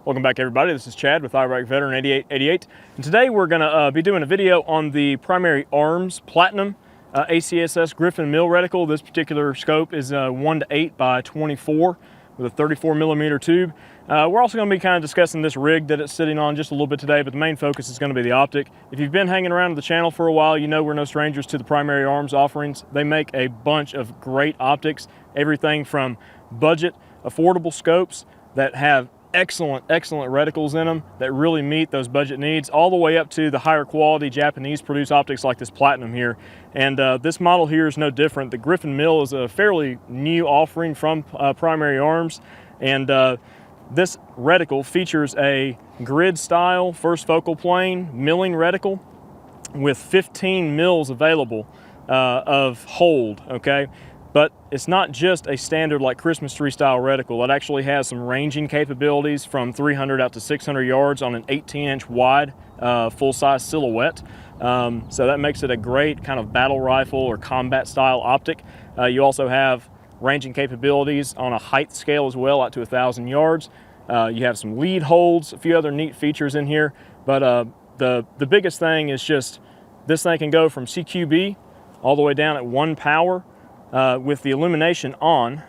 Welcome back, everybody. This is Chad with Iraq Veteran 8888, and today we're going to be doing a video on the Primary Arms Platinum ACSS Griffin mill reticle. This particular scope is 1:8 by 24 with a 34 millimeter tube. We're also going to be kind of discussing this rig that it's sitting on just a little bit today, but the main focus is going to be the Optic. If you've been hanging around the channel for a while, you know we're no strangers to the Primary Arms offerings. They make a bunch of great optics, everything from budget, affordable scopes that have excellent reticles in them that really meet those budget needs, all the way up to the higher quality Japanese produced optics like this Platinum here. And this model here is no different. The Griffin mill is a fairly new offering from Primary Arms, and this reticle features a grid style first focal plane milling reticle with 15 mils available of hold, okay? But it's not just a standard like Christmas tree style reticle. It actually has some ranging capabilities from 300 out to 600 yards on an 18-inch wide full-size silhouette. So that makes it a great kind of battle rifle or combat style optic. You also have ranging capabilities on a height scale as well, out to 1,000 yards. You have some lead holds, a few other neat features in here. But the biggest thing is just this thing can go from CQB all the way down at 1 power. With the illumination on,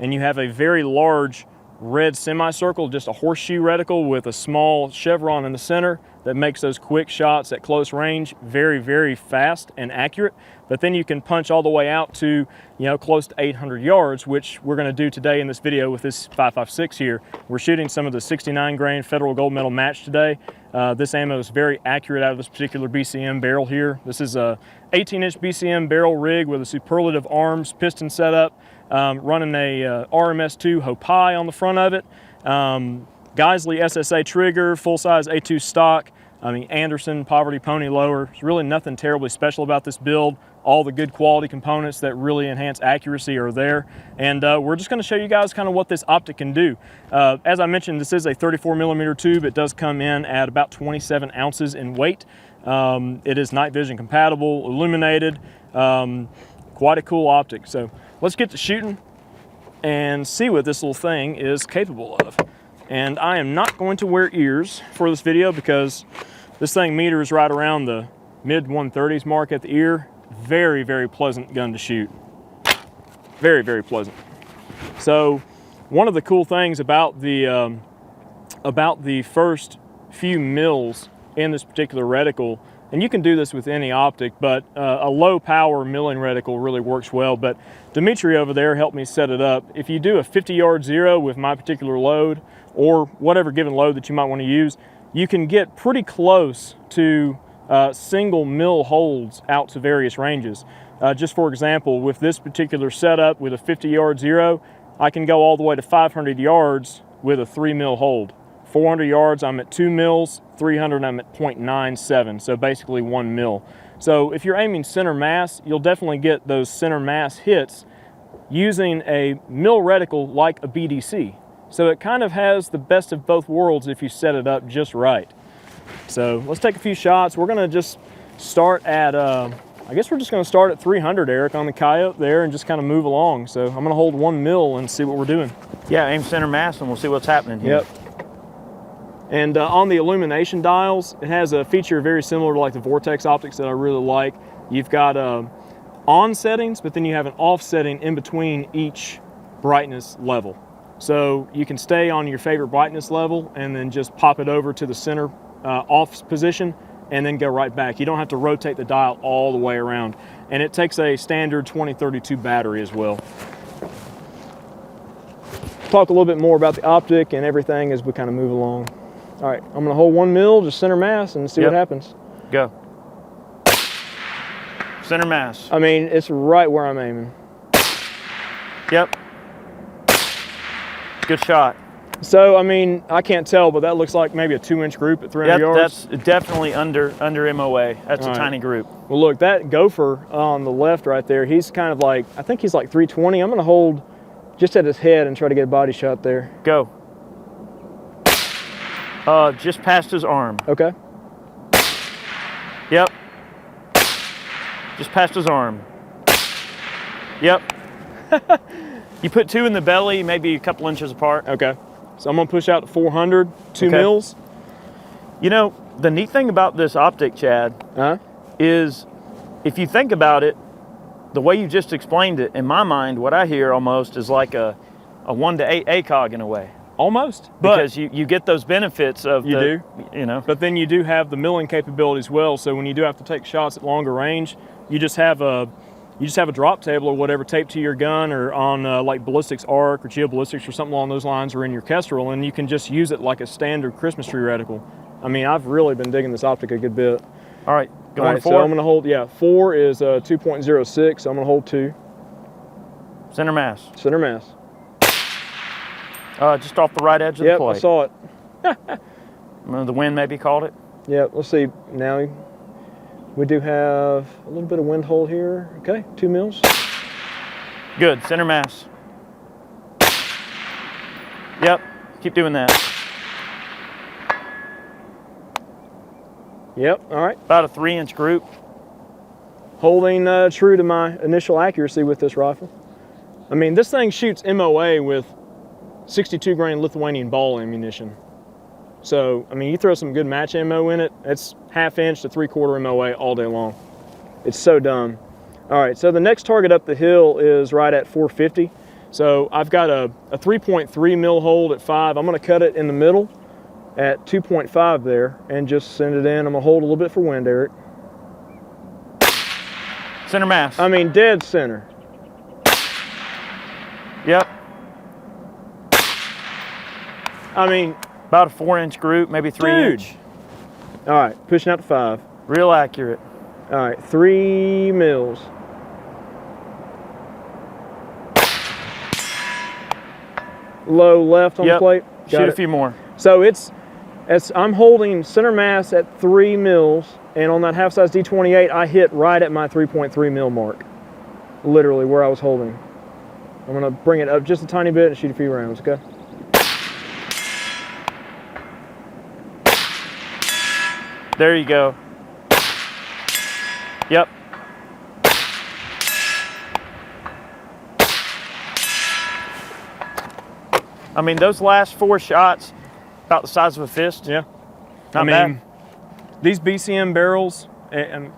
and you have a very large red semicircle, just a horseshoe reticle with a small chevron in the center that makes those quick shots at close range very fast and accurate. But then you can punch all the way out to, you know, close to 800 yards, which we're going to do today in this video with this 5.56 here. We're shooting some of the 69 grain federal gold medal match today. This ammo is very accurate out of this particular BCM barrel here. This is a 18-inch BCM barrel rig with a superlative arms piston setup, running a RMS2 Hopai on the front of it. Geisley SSA trigger, full-size A2 stock. I mean, Anderson Poverty Pony lower. There's really nothing terribly special about this build. All the good quality components that really enhance accuracy are there. And we're just going to show you guys kind of what this optic can do. As I mentioned, this is a 34 millimeter tube. It does come in at about 27 ounces in weight. It is night vision compatible, illuminated, quite a cool optic. So let's get to shooting and see what this little thing is capable of. And I am not going to wear ears for this video because this thing meters right around the mid 130s mark at the ear. Very pleasant gun to shoot. Very pleasant. So one of the cool things about the first few mils in this particular reticle, and you can do this with any optic, but a low power milling reticle really works well. But Dimitri over there helped me set it up. If you do a 50-yard zero with my particular load, or whatever given load that you might want to use, you can get pretty close to single mil holds out to various ranges. Just for example, with this particular setup with a 50-yard zero, I can go all the way to 500 yards with a 3 mil hold. 400 yards, I'm at 2 mils, 300, I'm at 0.97, so basically 1 mil. So if you're aiming center mass, you'll definitely get those center mass hits using a mill reticle like a BDC. So it kind of has the best of both worlds if you set it up just right. So let's take a few shots. We're gonna just start at, I guess we're just gonna start at 300, Eric, on the coyote there and just kind of move along. So I'm gonna hold 1 mil and see what we're doing. Yeah, aim center mass and we'll see what's happening here. Yep. And on the illumination dials, it has a feature very similar to like the Vortex optics that I really like. You've got on settings, but then you have an off setting in between each brightness level. So you can stay on your favorite brightness level and then just pop it over to the center off position and then go right back. You don't have to rotate the dial all the way around. And it takes a standard 2032 battery as well. Talk a little bit more about the optic and everything as we kind of move along. All right, I'm gonna hold 1 mil, just center mass, and see what happens. Go. Center mass. I mean, it's right where I'm aiming. Yep. Good shot. So, I mean, I can't tell, but that looks like maybe a 2-inch group at 300 yards. That's definitely under MOA. That's a tiny group. Well, look, that gopher on the left right there, he's kind of like, I think he's like 320. I'm gonna hold just at his head and try to get a body shot there. Go. Just past his arm. Okay. Yep. Just past his arm. Yep. You put 2 in the belly, maybe a couple inches apart. Okay. So I'm gonna push out to 400, 2 Okay. mils. You know, the neat thing about this Optic, Chad, is if you think about it, the way you just explained it, in my mind, what I hear almost is like a 1 to 8 ACOG in a way. Almost, but Because you get those benefits of you do. You know. But then you do have the milling capability as well. So when you do have to take shots at longer range, you just have a drop table or whatever taped to your gun, or on like ballistics arc or geoballistics or something along those lines, or in your Kestrel, and you can just use it like a standard Christmas tree reticle. I mean, I've really been digging this Optic a good bit. All right, All right, 4. so I'm gonna hold, 4 is 2.06, so I'm gonna hold 2. Center mass. Center mass. Just off the right edge of the Yep, plate. I saw it. The wind maybe called it. Yeah, let's see. Now we do have a little bit of wind hold here. Okay, 2 mils. Good, center mass. Yep, keep doing that. Yep, all right. About a 3-inch group. Holding true to my initial accuracy with this rifle. I mean, this thing shoots MOA with 62 grain Lithuanian ball ammunition. So, I mean, you throw some good match ammo in it, it's 1/2 inch to 3/4 MOA all day long. It's so dumb. All right, so the next target up the hill is right at 450. So I've got a 3.3 mil hold at 5. I'm gonna cut it in the middle at 2.5 there and just send it in. I'm gonna hold a little bit for wind, Eric. Center mass. I mean, dead center. Yep. I mean, About a 4-inch group, maybe 3-inch. all right, pushing out to 5. Real accurate. All right, 3 mils. Low left on the plate. Got Shoot it. a few more. So I'm holding center mass at 3 mils, and on that half-size D28, I hit right at my 3.3 mil mark, literally where I was holding. I'm gonna bring it up just a tiny bit and shoot a few rounds, okay? There you go. Yep. I mean, those last 4 shots, about the size of a fist. Yeah. Not I mean, bad. these BCM barrels, and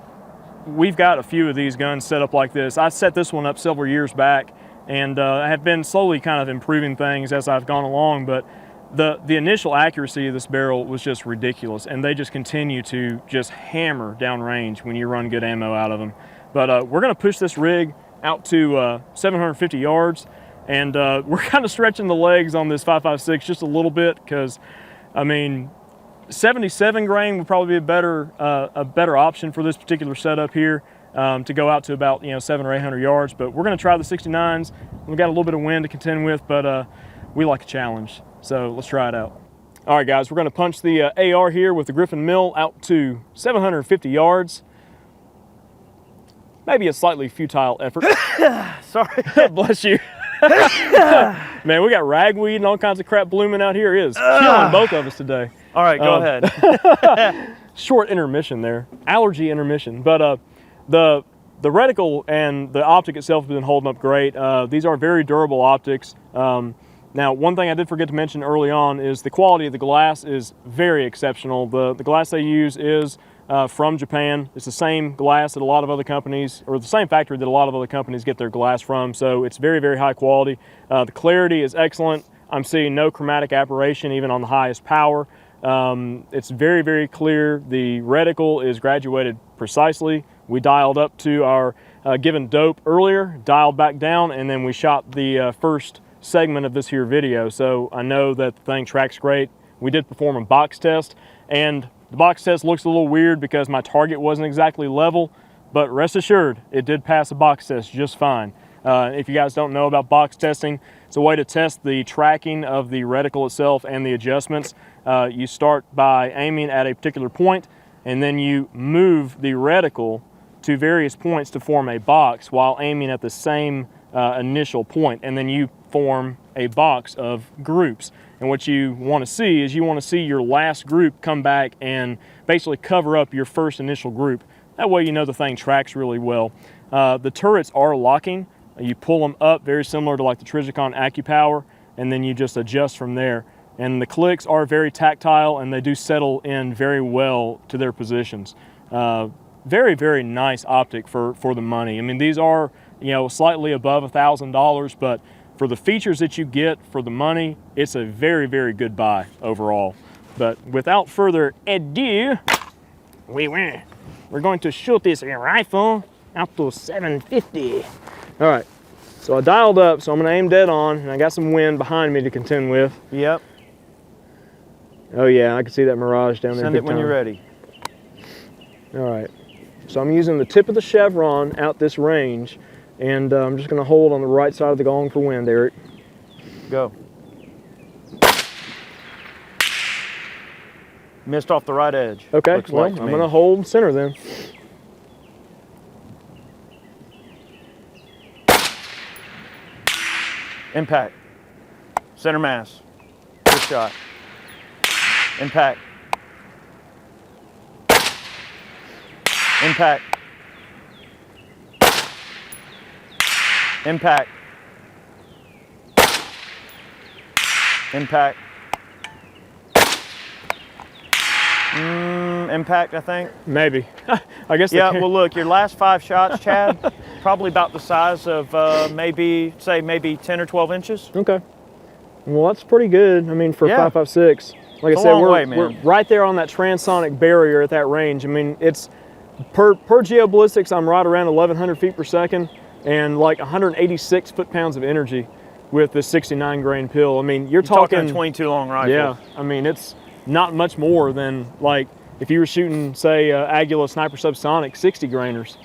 we've got a few of these guns set up like this. I set this one up several years back, and I have been slowly kind of improving things as I've gone along, but the initial accuracy of this barrel was just ridiculous, and they just continue to just hammer downrange when you run good ammo out of them. But we're gonna push this rig out to 750 yards, and we're kind of stretching the legs on this 5.56 just a little bit, because I mean, 77 grain would probably be a better option for this particular setup here, to go out to about 700 or 800 yards. But we're going to try the 69s. We've got a little bit of wind to contend with, but we like a challenge, so let's try it out. All right, guys, we're going to punch the AR here with the Griffin mill out to 750 yards. Maybe a slightly futile effort. Sorry. Bless you. Man, we got ragweed and all kinds of crap blooming out here. It is killing both of us today. All right, go ahead. Short intermission there, allergy intermission. But the reticle and the optic itself have been holding up great. These are very durable optics. Now, one thing I did forget to mention early on is the quality of the glass is very exceptional. The glass they use is from Japan. It's the same glass that a lot of other companies, or the same factory that a lot of other companies get their glass from, so it's very, very high quality. The clarity is excellent. I'm seeing no chromatic aberration even on the highest power. It's very, very clear. The reticle is graduated precisely. We dialed up to our given dope earlier, dialed back down, and then we shot the first segment of this here video. So I know that the thing tracks great. We did perform a box test, and the box test looks a little weird because my target wasn't exactly level, but rest assured, it did pass the box test just fine. If you guys don't know about box testing, it's a way to test the tracking of the reticle itself and the adjustments. You start by aiming at a particular point, and then you move the reticle to various points to form a box while aiming at the same initial point, and then you form a box of groups. And what you want to see is you want to see your last group come back and basically cover up your first initial group. That way you know the thing tracks really well. The turrets are locking. You pull them up very similar to like the Trijicon AccuPower, and then you just adjust from there. And the clicks are very tactile, and they do settle in very well to their positions. Very, very nice optic for the money. I mean, these are, you know, slightly above $1,000, but for the features that you get for the money, it's a very, very good buy overall. But without further ado, we're going to shoot this rifle out to 750. All right, so I dialed up, so I'm gonna aim dead on, and I got some wind behind me to contend with. Yep. Oh yeah, I can see that mirage down there. Send it when you're ready. All right, so I'm using the tip of the chevron out this range, and I'm just gonna hold on the right side of the gong for wind, Eric. Go. Missed off the right edge. Okay, Looks well, like to I'm me. gonna hold center then. Impact. Center mass. Good shot. Impact. Impact. Impact. Impact. Impact, I think. Maybe. I guess. Yeah, well look, your last 5 shots, Chad, probably about the size of maybe 10 or 12 inches. Okay. Well, that's pretty good. I mean, for Yeah. 5.56. Like It's I a said, long we're way, right there on that transonic barrier at that range. I mean, it's per geoballistics, I'm right around 1,100 feet per second and like 186 foot-pounds of energy with the 69 grain pill. I mean, you're talking a 22 long rifle. Yeah, I mean, it's not much more than like if you were shooting, say, Agula Sniper Subsonic 60 grainers.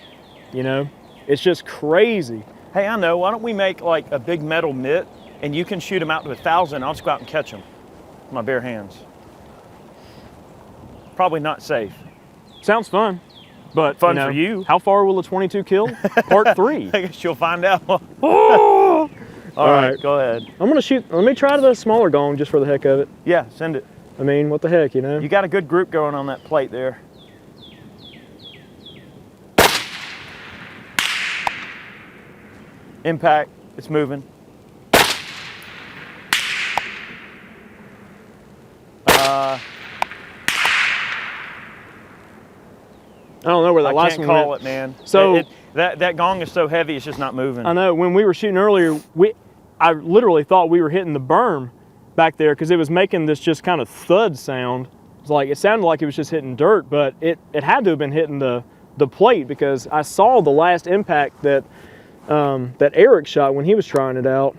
You know, it's just crazy. Hey, I know. Why don't we make like a big metal mitt and you can shoot them out to 1,000. I'll just go out and catch them with my bare hands. Probably not safe. Sounds fun. But Fun you know, for you. How far will a 22 kill? Part 3. I guess you'll find out. Oh! All right, go ahead. I'm gonna shoot. Let me try the smaller gong just for the heck of it. Yeah, send it. I mean, what the heck, you know? You got a good group going on that plate there. Impact. It's moving. I don't know where that I last can't one call went. it, man. So that gong is so heavy, it's just not moving. I know when we were shooting earlier, I literally thought we were hitting the berm back there because it was making this just kind of thud sound. It's like it sounded like it was just hitting dirt, but it had to have been hitting the plate because I saw the last impact that that Eric shot when he was trying it out,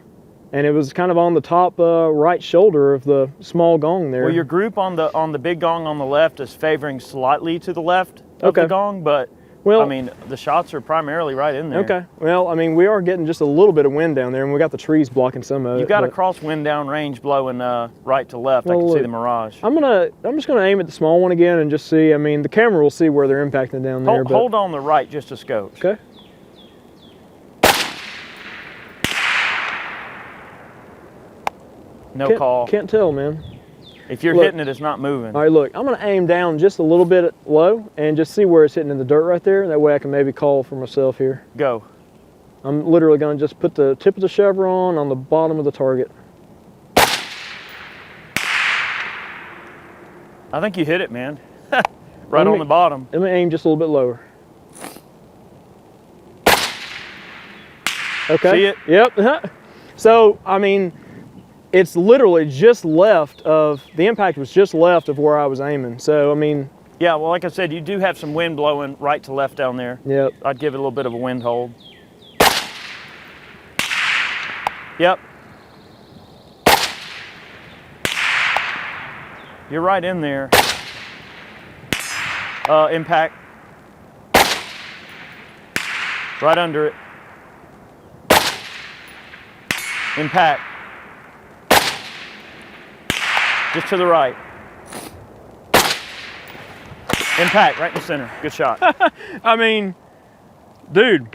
and it was kind of on the top right shoulder of the small gong there. Well, your group on the big gong on the left is favoring slightly to the left of the gong, but well, I mean the shots are primarily right in there. Okay. Well, I mean we are getting just a little bit of wind down there, and we got the trees blocking some of it. You've got a crosswind down range blowing right to left. Well, I can see look, the mirage. I'm just gonna aim at the small one again and just see. I mean, the camera will see where they're impacting down there. Hold on the right just a scope. Okay. No call. Can't tell, man. If you're hitting it, it's not moving. All right, look, I'm gonna aim down just a little bit low and just see where it's hitting in the dirt right there. That way I can maybe call for myself here. Go. I'm literally gonna just put the tip of the chevron on the bottom of the target. I think you hit it, man. Right on the bottom. Let me aim just a little bit lower. Okay. See it? Yep. So, I mean, it's literally just left of, the impact was just left of where I was aiming. So, I mean. Yeah, well, like I said, you do have some wind blowing right to left down there. Yep. I'd give it a little bit of a wind hold. Yep. You're right in there. Impact. Right under it. Impact. Just to the right. Impact, right in the center. Good shot. I mean, dude,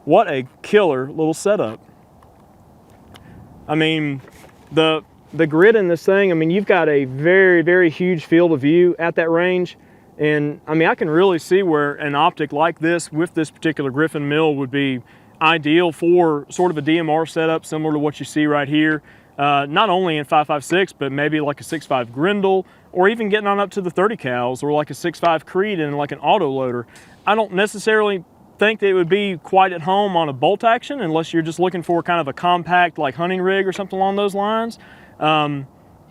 what a killer little setup. I mean, the grid in this thing, I mean, you've got a very, very huge field of view at that range. And I mean, I can really see where an optic like this with this particular Griffin mill would be ideal for sort of a DMR setup, similar to what you see right here. not only in 5.56, but maybe like a 6.5 Grendel, or even getting on up to the 30 cals, or like a 6.5 Creed and like an auto loader. I don't necessarily think that it would be quite at home on a bolt action unless you're just looking for kind of a compact like hunting rig or something along those lines.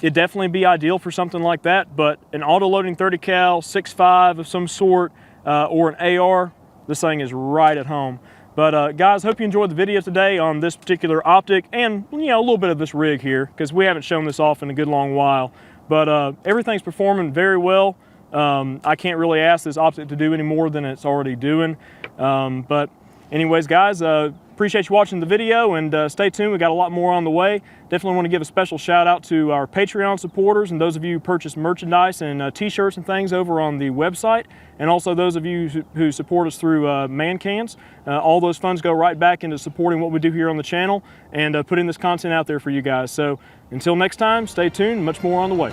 It'd definitely be ideal for something like that, but an auto loading 30 cal, 6.5 of some sort, or an AR, this thing is right at home. But guys, hope you enjoyed the video today on this particular Optic and, you know, a little bit of this rig here, because we haven't shown this off in a good long while. But everything's performing very well. I can't really ask this Optic to do any more than it's already doing. But anyways, guys, appreciate you watching the video, and stay tuned. We got a lot more on the way. Definitely want to give a special shout out to our Patreon supporters and those of you who purchase merchandise and t-shirts and things over on the website, and also those of you who support us through Man Cans. All those funds go right back into supporting what we do here on the channel and putting this content out there for you guys. So until next time, stay tuned. Much more on the way.